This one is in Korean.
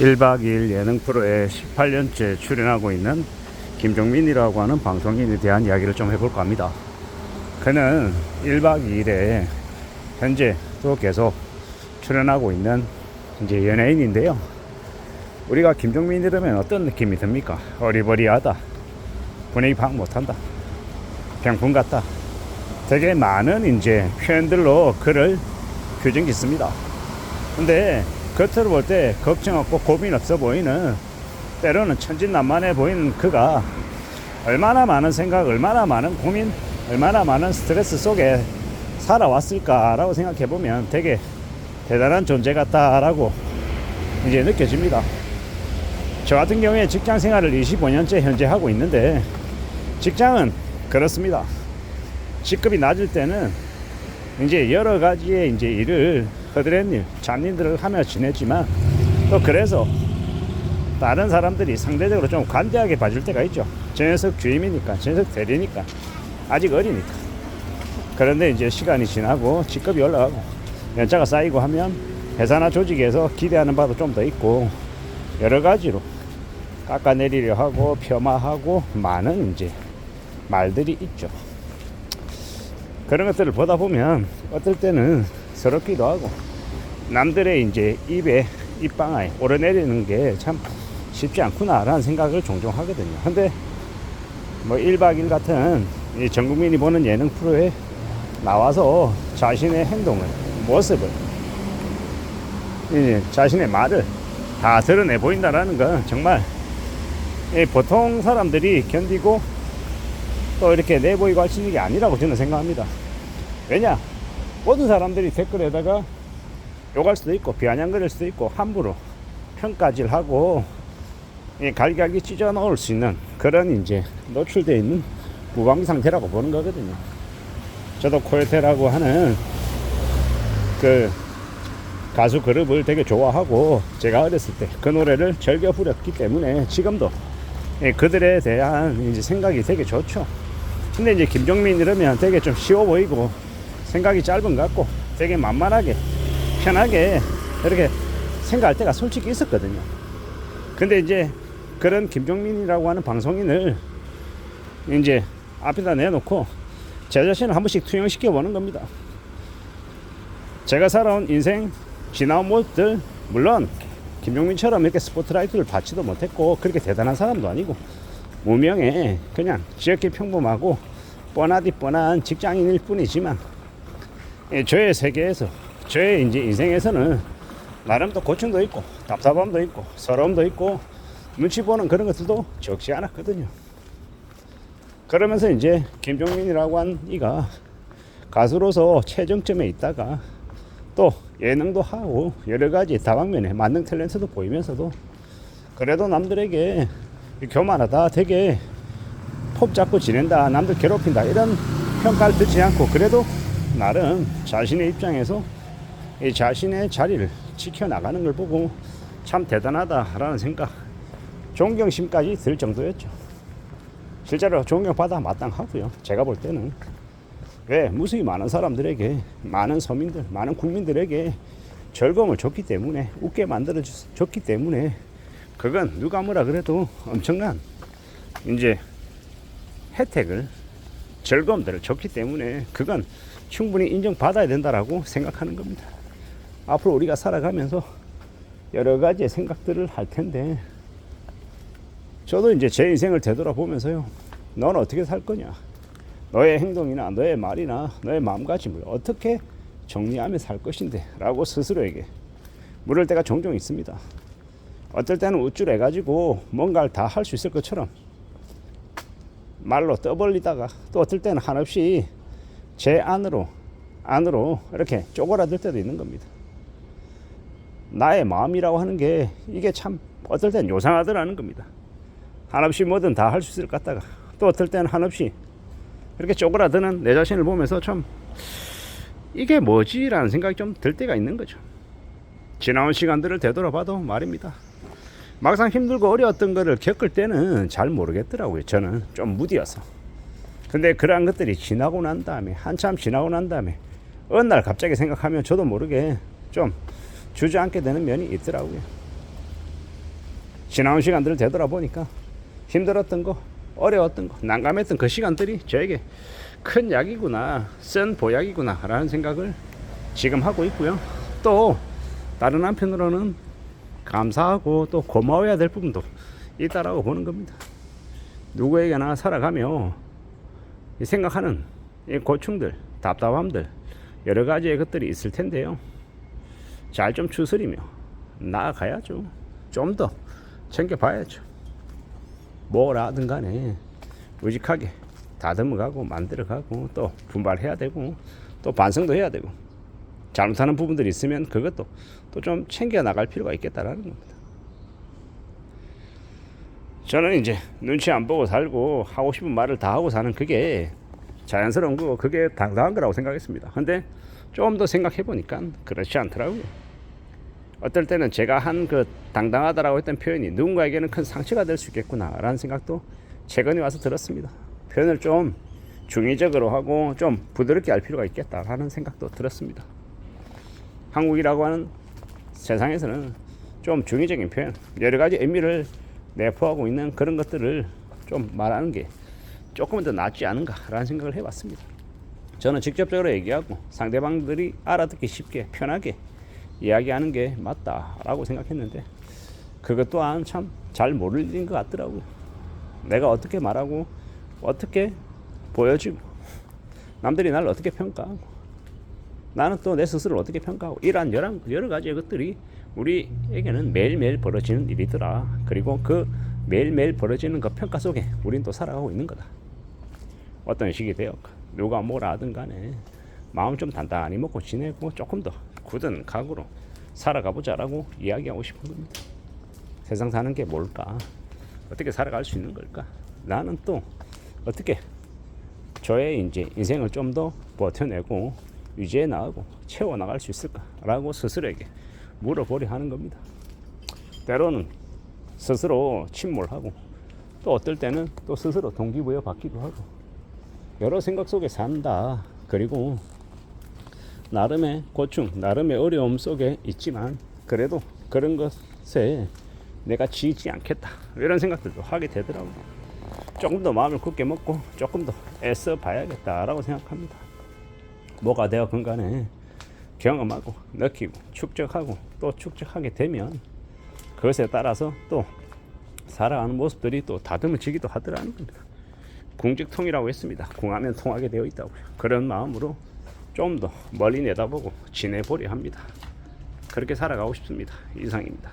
1박 2일 예능 프로에 18년째 출연하고 있는 김종민이라고 하는 방송인에 대한 이야기를 좀 해볼까 합니다. 그는 1박 2일에 현재 또 계속 출연하고 있는 이제 연예인인데요. 우리가 김종민 이러면 어떤 느낌이 듭니까? 어리버리하다, 분위기 파악 못한다, 병풍 같다, 되게 많은 이제 표현들로 그를 규정 짓습니다. 근데 겉으로 볼 때 걱정 없고 고민 없어 보이는, 때로는 천진난만해 보이는 그가 얼마나 많은 생각, 얼마나 많은 고민, 얼마나 많은 스트레스 속에 살아왔을까라고 생각해 보면 되게 대단한 존재 같다라고 이제 느껴집니다. 저 같은 경우에 직장 생활을 25년째 현재 하고 있는데, 직장은 그렇습니다. 직급이 낮을 때는 이제 여러 가지의 이제 일을 허드렛 일, 잡일들을 하며 지냈지만, 또 그래서 다른 사람들이 상대적으로 좀 관대하게 봐줄 때가 있죠. 저 녀석 주임이니까, 저 녀석 대리니까, 아직 어리니까. 그런데 이제 시간이 지나고 직급이 올라가고 연차가 쌓이고 하면 회사나 조직에서 기대하는 바도 좀 더 있고, 여러 가지로 깎아내리려 하고 폄하하고 많은 이제 말들이 있죠. 그런 것들을 보다 보면 어떨 때는 서럽기도 하고, 남들의 이제 입에 입방아에 오르내리는 게 참 쉽지 않구나라는 생각을 종종 하거든요. 근데 뭐 1박 2일 같은 이 전 국민이 보는 예능 프로에 나와서 자신의 행동을, 모습을, 이제 자신의 말을 다 드러내 보인다라는 건 정말 보통 사람들이 견디고 또 이렇게 내보이고 할 수 있는 게 아니라고 저는 생각합니다. 왜냐? 모든 사람들이 댓글에다가 욕할 수도 있고 비아냥거릴 수도 있고 함부로 평가질 하고 갈기갈기 찢어 넣을 수 있는 그런 이제 노출되어 있는 무방비 상태라고 보는 거거든요. 저도 코요테라고 하는 그 가수 그룹을 되게 좋아하고, 제가 어렸을 때 그 노래를 즐겨 부렸기 때문에 지금도 그들에 대한 이제 생각이 되게 좋죠. 근데 이제 김종민 이러면 되게 좀 쉬워 보이고 생각이 짧은 것 같고 되게 만만하게 편하게 이렇게 생각할 때가 솔직히 있었거든요. 근데 이제 그런 김종민이라고 하는 방송인을 이제 앞에다 내놓고 제 자신을 한 번씩 투영시켜 보는 겁니다. 제가 살아온 인생, 지나온 모습들, 물론 김종민처럼 이렇게 스포트라이트를 받지도 못했고 그렇게 대단한 사람도 아니고 무명의 그냥 지역계 평범하고 뻔하디 뻔한 직장인일 뿐이지만, 저의 세계에서, 저의 이제 인생에서는 나름 또 고충도 있고 답답함도 있고 서러움도 있고 눈치 보는 그런 것들도 적지 않았거든요. 그러면서 이제 김종민이라고 한 이가 가수로서 최정점에 있다가 또 예능도 하고 여러 가지 다방면에 만능 탤런트도 보이면서도 그래도 남들에게 교만하다, 되게 폼 잡고 지낸다, 남들 괴롭힌다 이런 평가를 듣지 않고 그래도 나름 자신의 입장에서 이 자신의 자리를 지켜나가는 걸 보고 참 대단하다라는 생각, 존경심까지 들 정도였죠. 실제로 존경받아 마땅하고요. 제가 볼 때는 왜 무수히 많은 사람들에게, 많은 서민들, 많은 국민들에게 즐거움을 줬기 때문에, 웃게 만들어 줬기 때문에, 그건 누가 뭐라 그래도 엄청난 이제 혜택을, 즐거움들을 줬기 때문에 그건 충분히 인정받아야 된다라고 생각하는 겁니다. 앞으로 우리가 살아가면서 여러 가지의 생각들을 할 텐데, 저도 이제 제 인생을 되돌아보면서요, 너는 어떻게 살 거냐, 너의 행동이나 너의 말이나 너의 마음가짐을 어떻게 정리하며 살 것인데 라고 스스로에게 물을 때가 종종 있습니다. 어떨 때는 우쭐해가지고 뭔가를 다 할 수 있을 것처럼 말로 떠벌리다가, 또 어떨 때는 한없이 제 안으로 이렇게 쪼그라들 때도 있는 겁니다. 나의 마음이라고 하는 게 이게 참 어떨 때는 요상하더라는 겁니다. 한없이 뭐든 다 할 수 있을 것 같다가 또 어떨 때는 한없이 이렇게 쪼그라드는 내 자신을 보면서 참 이게 뭐지? 라는 생각이 좀 들 때가 있는 거죠. 지나온 시간들을 되돌아봐도 말입니다. 막상 힘들고 어려웠던 거를 겪을 때는 잘 모르겠더라고요. 저는 좀 무디어서. 근데 그러한 것들이 지나고 난 다음에, 한참 지나고 난 다음에 어느 날 갑자기 생각하면 저도 모르게 좀 주저앉게 되는 면이 있더라고요. 지나온 시간들을 되돌아보니까 힘들었던 거, 어려웠던 거, 난감했던 그 시간들이 저에게 큰 약이구나, 쓴 보약이구나 라는 생각을 지금 하고 있고요. 또 다른 한편으로는 감사하고 또 고마워야 될 부분도 있다라고 보는 겁니다. 누구에게나 살아가며 생각하는 이 고충들, 답답함들, 여러 가지의 것들이 있을 텐데요. 잘 좀 추스리며 나아가야죠. 좀 더 챙겨봐야죠. 뭐라든 간에 우직하게 다듬어가고 만들어가고 또 분발해야 되고 또 반성도 해야 되고 잘못하는 부분들이 있으면 그것도 또 좀 챙겨 나갈 필요가 있겠다라는 겁니다. 저는 이제 눈치 안 보고 살고 하고 싶은 말을 다 하고 사는 그게 자연스러운 거고 그게 당당한 거라고 생각했습니다. 근데 좀 더 생각해 보니까 그렇지 않더라고요. 어떨 때는 제가 한 그 당당하다라고 했던 표현이 누군가에게는 큰 상처가 될 수 있겠구나라는 생각도 최근에 와서 들었습니다. 표현을 좀 중의적으로 하고 좀 부드럽게 할 필요가 있겠다라는 생각도 들었습니다. 한국이라고 하는 세상에서는 좀 중의적인 표현, 여러 가지 의미를 내포하고 있는 그런 것들을 좀 말하는 게 조금은 더 낫지 않은가라는 생각을 해봤습니다. 저는 직접적으로 얘기하고 상대방들이 알아듣기 쉽게 편하게 이야기하는 게 맞다라고 생각했는데 그것 또한 참 잘 모르는 것 같더라고요. 내가 어떻게 말하고 어떻게 보여지고 남들이 나를 어떻게 평가하고 나는 또 내 스스로를 어떻게 평가하고 이러한 여러 가지의 것들이 우리에게는 매일매일 벌어지는 일이더라. 그리고 그 매일매일 벌어지는 그 평가 속에 우린 또 살아가고 있는 거다. 어떤 식이 되었고 누가 뭐라 하든 간에 마음 좀 단단히 먹고 지내고 조금 더 굳은 각오로 살아가보자라고 이야기하고 싶은 겁니다. 세상 사는 게 뭘까? 어떻게 살아갈 수 있는 걸까? 나는 또 어떻게 저의 이제 인생을 좀 더 버텨내고 유지해 나가고 채워 나갈 수 있을까라고 스스로에게 물어보려 하는 겁니다. 때로는 스스로 침몰하고 또 어떨 때는 또 스스로 동기부여 받기도 하고 여러 생각 속에 산다. 그리고 나름의 고충, 나름의 어려움 속에 있지만 그래도 그런 것에 내가 지지 않겠다. 이런 생각들도 하게 되더라고요. 조금 더 마음을 굳게 먹고 조금 더 애써 봐야겠다라고 생각합니다. 뭐가 되었건 간에 경험하고 느끼고 축적하고 또 축적하게 되면 그것에 따라서 또 살아가는 모습들이 또 다듬어지기도 하더라는 겁니다. 궁직통이라고 했습니다. 궁하면 통하게 되어 있다고요. 그런 마음으로 좀 더 멀리 내다보고 지내보려 합니다. 그렇게 살아가고 싶습니다. 이상입니다.